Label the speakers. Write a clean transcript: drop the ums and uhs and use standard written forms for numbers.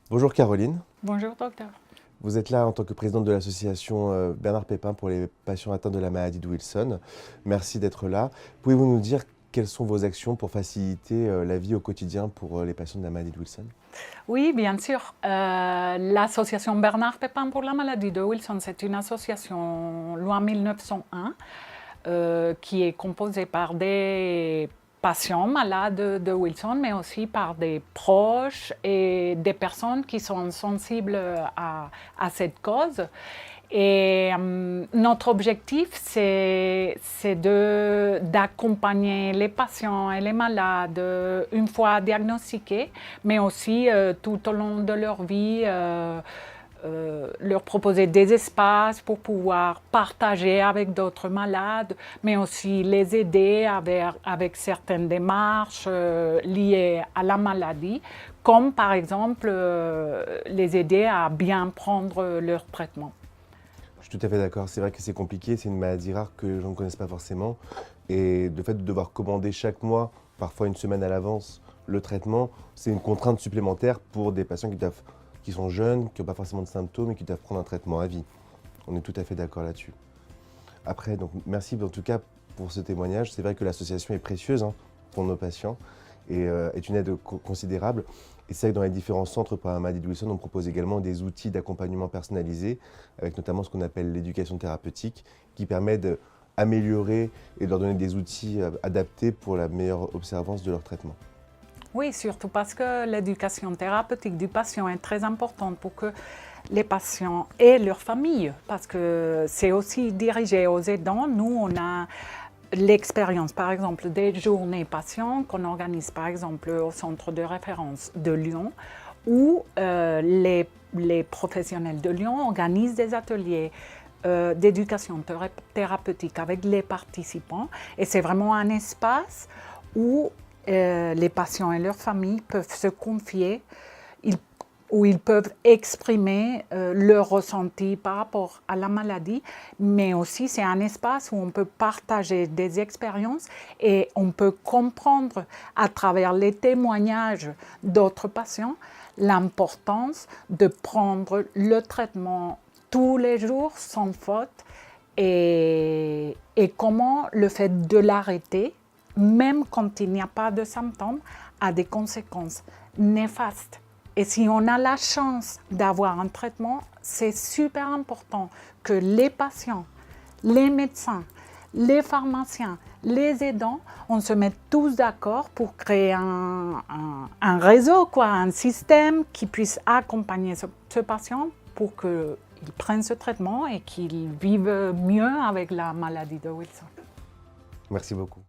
Speaker 1: Bonjour Caroline,
Speaker 2: Bonjour docteur.
Speaker 1: vous êtes là en tant que présidente de l'association Bernard Pépin pour les patients atteints de la maladie de Wilson. Merci d'être là. Pouvez-vous nous dire quelles sont vos actions pour faciliter la vie au quotidien pour les patients de la maladie de Wilson?
Speaker 2: Oui, bien sûr. L'association Bernard Pépin pour la maladie de Wilson, c'est une association loi 1901 qui est composée par des patients malades de Wilson, mais aussi par des proches et des personnes qui sont sensibles à cette cause. Et notre objectif, c'est d'accompagner les patients et les malades une fois diagnostiqués, mais aussi tout au long de leur vie, leur proposer des espaces pour pouvoir partager avec d'autres malades, mais aussi les aider avec certaines démarches liées à la maladie, comme par exemple les aider à bien prendre leur traitement.
Speaker 1: Je suis tout à fait d'accord, c'est vrai que c'est compliqué, c'est une maladie rare que les gens ne connaissent pas forcément. Et le fait de devoir commander chaque mois, parfois une semaine à l'avance, le traitement, c'est une contrainte supplémentaire pour des patients qui sont jeunes, qui n'ont pas forcément de symptômes et qui doivent prendre un traitement à vie. On est tout à fait d'accord là-dessus. Après, donc merci en tout cas pour ce témoignage. C'est vrai que l'association est précieuse pour nos patients et est une aide considérable. Et c'est vrai que dans les différents centres pour la maladie de Wilson, on propose également des outils d'accompagnement personnalisé, avec notamment ce qu'on appelle l'éducation thérapeutique, qui permet d'améliorer et de leur donner des outils adaptés pour la meilleure observance de leur traitement.
Speaker 2: Oui, surtout parce que l'éducation thérapeutique du patient est très importante pour que les patients et leurs familles, parce que c'est aussi dirigé aux aidants. Nous, on a l'expérience, par exemple, des journées patients qu'on organise, par exemple, au centre de référence de Lyon, où les professionnels de Lyon organisent des ateliers d'éducation thérapeutique avec les participants. Et c'est vraiment un espace où les patients et leurs familles peuvent se confier, où ils peuvent exprimer leur ressenti par rapport à la maladie, mais aussi c'est un espace où on peut partager des expériences et on peut comprendre à travers les témoignages d'autres patients l'importance de prendre le traitement tous les jours sans faute et comment le fait de l'arrêter, même quand il n'y a pas de symptômes, a des conséquences néfastes. Et si on a la chance d'avoir un traitement, c'est super important que les patients, les médecins, les pharmaciens, les aidants, on se mette tous d'accord pour créer un réseau, un système qui puisse accompagner ce patient pour qu'il prenne ce traitement et qu'il vive mieux avec la maladie de Wilson.
Speaker 1: Merci beaucoup.